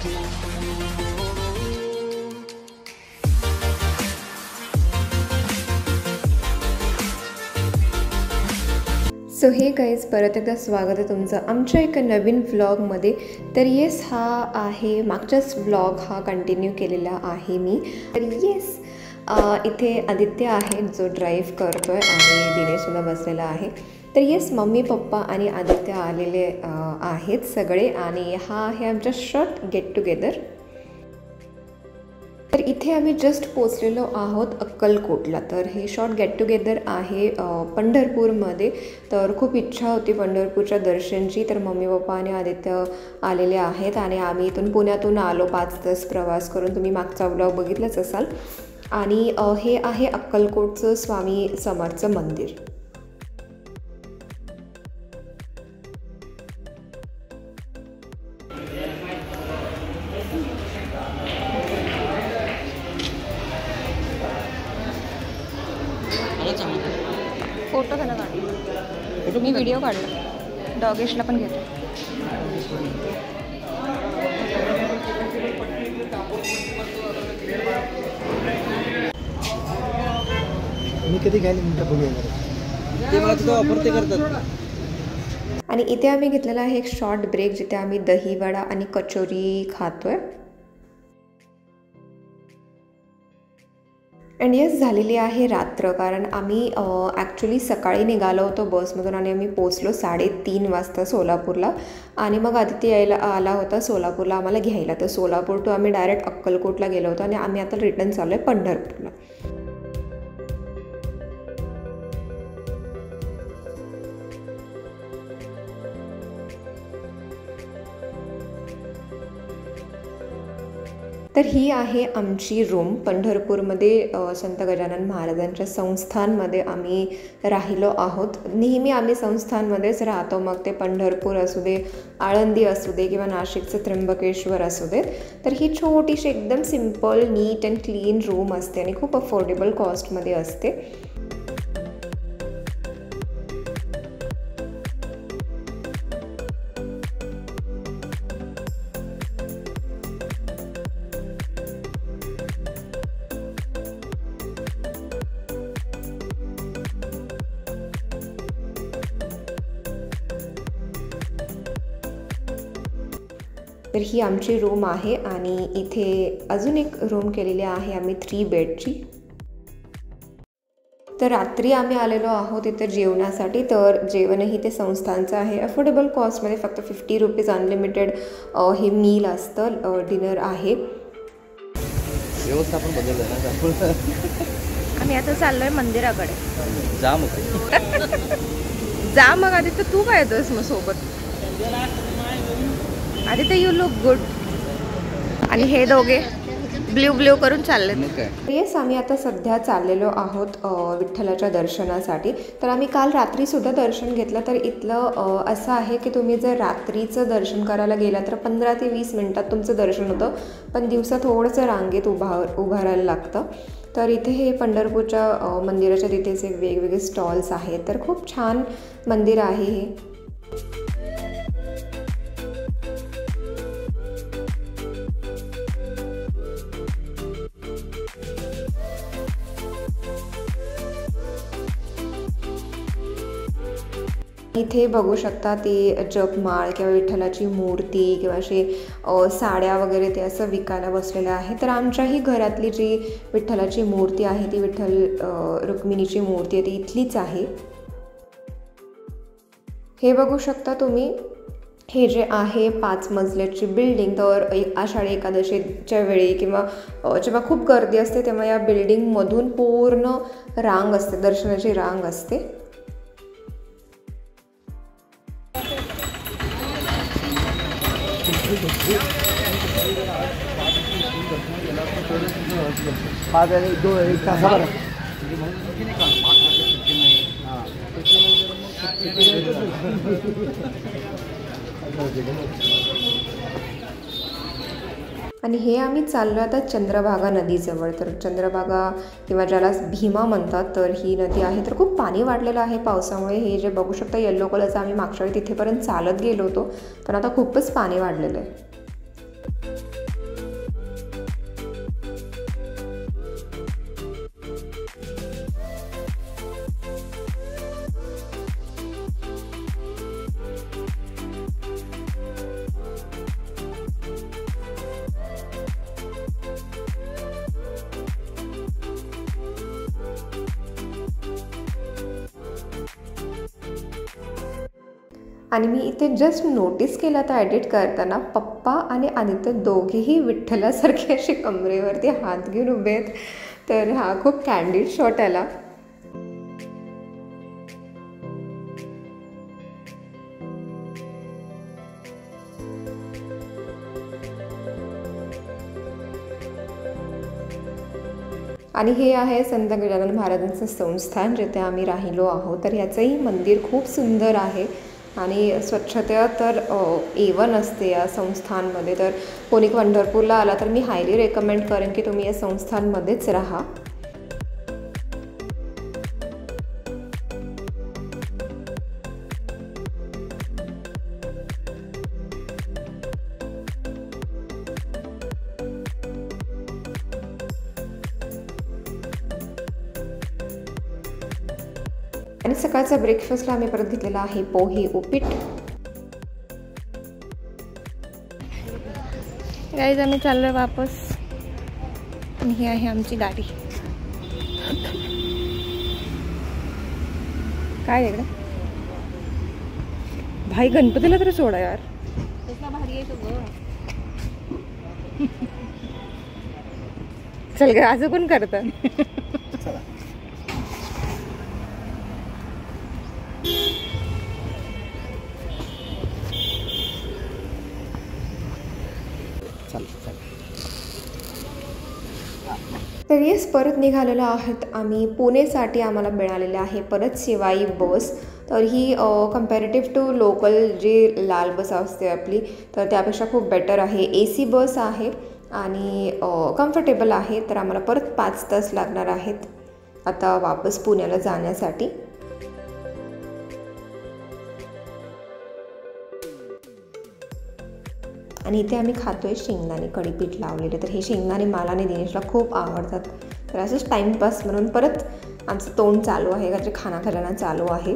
So हे guys, परत एकदा स्वागत आहे तुमचं आमच्या एका नवीन व्लॉगमध्ये. तर येस, हा आहे मागच्याच व्लॉग हा कंटिन्यू केलेला आहे मी. तर येस, इथे आदित्य आहे जो ड्राईव्ह करतो आहे आणि दिनेशसुद्धा बसलेला आहे. तर येस, मम्मी पप्पा आणि आदित्य आलेले आहेत सगळे आणि हा आहे आमचा शॉर्ट गेट टुगेदर. तर इथे आम्ही जस्ट पोचलेलो आहोत अक्कलकोटला. तर हे शॉर्ट गेट टुगेदर आहे पंढरपूरमध्ये. तर खूप इच्छा होती पंढरपूरच्या दर्शनची, तर मम्मी पप्पा आणि आदित्य आलेले आहेत आणि आम्ही इथून पुण्यातून आलो 5 तास प्रवास करून. तुम्ही मागचा व्लॉग बघितलाच असाल. आणि हे आहे अक्कलकोटचं स्वामी समर्थचं मंदिर. फोटो घ्या ना, काढ. मी व्हिडिओ काढला, डॉगेशला पण घेतो. मी कधी घ्यायला मिनटं बघूया ते मला तिथं ऑफर ते करतात. आणि इथे आम्ही घेतलेला आहे एक शॉर्ट ब्रेक, जिथे आम्ही दहीवडा आणि कचोरी खातोय. अँड येस, झालेली आहे रात्र, कारण आम्ही ॲक्च्युली सकाळी निघालो होतो बसमधून आणि आम्ही पोचलो 3:30 वाजता सोलापूरला. आणि मग आदित्य आला होता सोलापूरला आम्हाला घ्यायला. तर सोलापूर टू आम्ही डायरेक्ट अक्कलकोटला गेलो होतो आणि आम्ही आता रिटर्न चाललो आहे पंढरपूरला. तर ही आहे आमची रूम. पंढरपूरमध्ये संत गजानन महाराजांच्या संस्थानमध्ये आम्ही राहिलो आहोत. नेहमी आम्ही संस्थानमध्येच राहतो, मग ते पंढरपूर असू दे, आळंदी असू दे किंवा नाशिकचं त्र्यंबकेश्वर असू दे. तर ही छोटीशी एकदम simple, neat and clean room असते आणि खूप अफोर्डेबल कॉस्टमध्ये असते. तर ही आमची रूम आहे आणि इथे अजून एक रूम केलेली आहे आम्ही 3 बेडची. तर रात्री आम्ही आलेलो आहोत इथे जेवणासाठी. तर जेवणही ते संस्थांचं आहे, अफोर्डेबल कॉस्टमध्ये, फक्त 50 रुपीज अनलिमिटेड हे मील असतं, डिनर आहे. व्यवस्था पण बदललं ना. आम्ही आता चाललोय मंदिराकडे. जा मग जा मग आदित्य, तू काय येतोयस मग सोबत? Aditya, you look good. आणि हे दोघे ब्ल्यू करून चालले. येस, आम्ही आता सध्या चाललेलो आहोत विठ्ठलाच्या दर्शनासाठी. तर आम्ही काल रात्रीसुद्धा दर्शन घेतलं. तर इथलं असं आहे की तुम्ही जर रात्रीचं दर्शन करायला गेला तर 15 ते 20 मिनटात तुमचं दर्शन होतं, पण दिवसा थोडंसं रांगेत उभारायला लागतं. तर इथे हे पंढरपूरच्या मंदिराच्या तिथेच एक वेगवेगळे स्टॉल्स आहेत. तर खूप छान मंदिर आहे हे. इथे बघू शकता ते जपमाळ किंवा विठ्ठलाची मूर्ती किंवा असे साड्या वगैरे ते असं विकायला बसलेलं आहे. तर आमच्याही घरातली जी विठ्ठलाची मूर्ती आहे ती रुक्मिणीची मूर्ती आहे ती इथलीच आहे. हे बघू शकता तुम्ही, हे जे आहे 5 मजल्याची बिल्डिंग. तर आषाढी एकादशीच्या वेळी किंवा जेव्हा खूप गर्दी असते तेव्हा या बिल्डिंगमधून पूर्ण रांग असते, दर्शनाची रांग असते. आणि हे आम्ही चाललो आता चंद्रभागा नदीजवळ. तर चंद्रभागा किंवा ज्याला भीमा म्हणतात, तर ही नदी आहे. तर खूप पाणी वाढलेलं आहे पावसामुळे. हे जे बघू शकता येल्लो कलरचं, आम्ही मागच्या वेळी तिथेपर्यंत चालत गेलो होतो, पण आता खूपच पाणी वाढलेलं आहे. आणि मी इथे जस्ट नोटीस केलं तर एडिट करताना पप्पा आणि आदित्य दोघेही विठ्ठलासारखे असे कमरेवरती हात घेऊन उभे आहेत. तर हा खूप कॅन्डिड शॉट आला. आणि हे आहे संत गजानन महाराजांचं संस्थान जिथे आम्ही राहिलो आहोत. तर ह्याचंही मंदिर खूप सुंदर आहे आणि स्वच्छता तर A1 असते या संस्थांमध्ये. तर कोणी पंढरपूरला आला तर मी हायली रेकमेंड करेन की तुम्ही या संस्थांमध्येच राहा. आणि सकाळचा ब्रेकफास्टला आम्ही परत घेतलेला आहे पोहे उपीट. गाईज आम्ही चाललोय वापस आणि ही आहे आमची गाडी. काय इकडे भाई गणपतीला तरी सोडा यार. चल ग असं कोण करतं. तर येस परत निघालेलो आहोत आम्ही पुणेसाठी. आम्हाला मिळालेले आहे परत शिवाई बस. तर ही कम्पॅरेटिव्ह टू लोकल जी लाल बस असते आपली तर त्यापेक्षा खूप बेटर आहे. AC बस आहे आणि कम्फर्टेबल आहे. तर आम्हाला परत 5 तास लागणार आहेत आता वापस पुण्याला जाण्यासाठी. आणि इथे आम्ही खातोय शेंगदाणे कढीपीठ लावलेले. तर हे शेंगदाणे मला आणि दिनेशला खूप आवडतात. तर असंच टाईमपास म्हणून परत आमचं तोंड चालू आहे काहीतरी खाना खाना चालू आहे.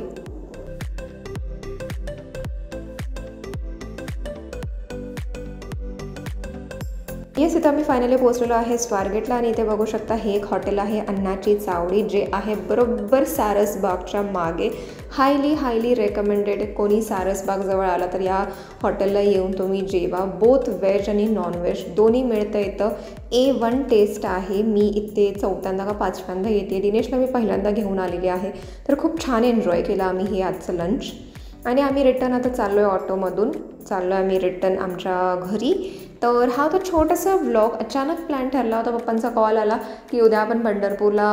येस इथं आम्ही फायनली पोहोचलेलो आहे स्वारगेटला. आणि इथे बघू शकता हे एक हॉटेल आहे अण्णाची चावडी जे आहे बरोबर सारसबागच्या मागे. Highly recommended. कोणी सारसबागजवळ आला तर या हॉटेलला येऊन तुम्ही जेवा. बोथ व्हेज आणि नॉनव्हेज दोन्ही मिळतं. इथं A1 टेस्ट आहे. मी इथे 4थ्यांदा का 5व्यांदा येते. दिनेशला मी पहिल्यांदा घेऊन आलेली आहे. तर खूप छान एन्जॉय केलं आम्ही हे आजचं लंच. आणि आम्ही रिटर्न आता चाललो आहे ऑटोमधून. चाललो आहे आम्ही रिटर्न आमच्या घरी. तर हा तो छोटासा व्लॉग अचानक प्लॅन ठरला होता. पप्पांचा कॉल आला की उद्या आपण पंढरपूरला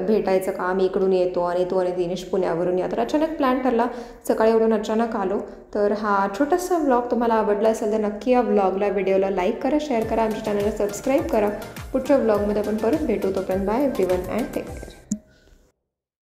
भेटायचं का, आम्ही इकडून येतो आणि तू आणि दिनेश पुण्यावरून या. तर अचानक प्लॅन ठरला. सकाळी उठून अचानक आलो. तर हा छोटासा व्लॉग तुम्हाला आवडला असेल तर नक्की या व्लॉगला व्हिडिओला लाईक करा, शेअर करा, आमच्या चॅनलला सबस्क्राईब करा. पुढच्या व्लॉगमध्ये आपण परत भेटू. तोपर्यंत bye everyone and take care.